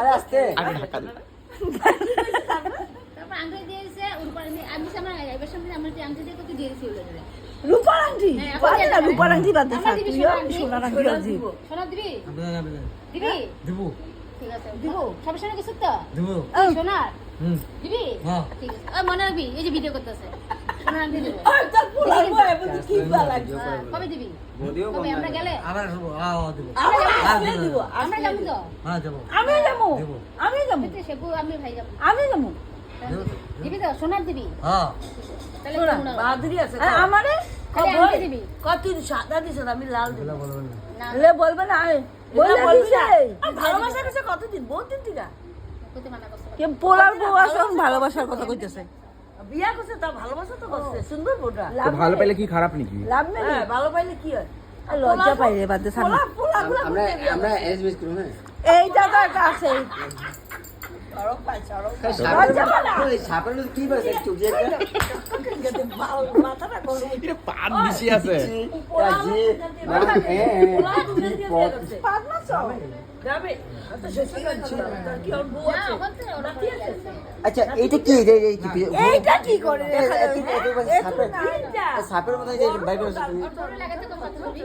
আরে আস্তে আগে ধাক্কা দিই। তারপর আংটি দিয়েছে উরপার আমি সামনে এবার সামনে আমরা যে আংটি দিয়ে তোকে দিয়েছি ওলে রূপার আংটি পারে না রূপার আংটি বাদ দে আমরা দিবি সোনার আংটি দিব সোনা দিবি দিবি দেবো ঠিক আছে দিব সবার সামনে কিছু তো দেবো সোনার হুম দিবি হ্যাঁ। ঠিক আছে মনে রাখবি এই যে ভিডিও করতেছে সোনার আংটি দিব আর তার পোলা বলে কি ভালো লাগছে কবে দিবি যদিও কবে আমরা গেলে আবার দেবো দেবো আমি দিব আমরা যাবো তো হ্যাঁ দেবো আমি যাবো দেবো আমি যাবো সেবু আমি ভাই যাবো আমি যাবো দিবি তো সোনার দিবি হ্যাঁ তাহলে সোনা, সোনা বাদরি আছে আমারে খালি আংটি দিবি কত সাদা দিছ আমি লাল দিব এগুলা বলবেন না না লে বলবে না আমি বলে বলবি না। ভালোবাসা কাছে কতদিন বহুত দিন দিনা কইতে মানা করছ কে পোলার বউ আছে ভালোবাসার কথা কইতেছে বিয়া করছে তা ভালোবাসা তো করছে সুন্দর বউটা তো ভালো পাইলে কি খারাপ নাকি? লাভ নেই ভালো পাইলে কি হয় আর লজ্জা পাইলে বাদ দে সামনে আমরা আমরা এসবিএস করব হ্যাঁ এইটা তো একটা আছে চড়ক পাই চড়ক সাপের মধ্যে কি বলছে চুপ যে মাথাটা গরম এটা পাত বেশি আছে। পাঁচ মাস যাবে তো শেষে ছিল তার কি ওর বউ না আছে বলতে ওরা নাতি আছে আচ্ছা এইটা কি এইটা কি করে দেখা যাচ্ছে সাপের মধ্যে যে বাইরে তোরে লাগাতে কম কথা বলবি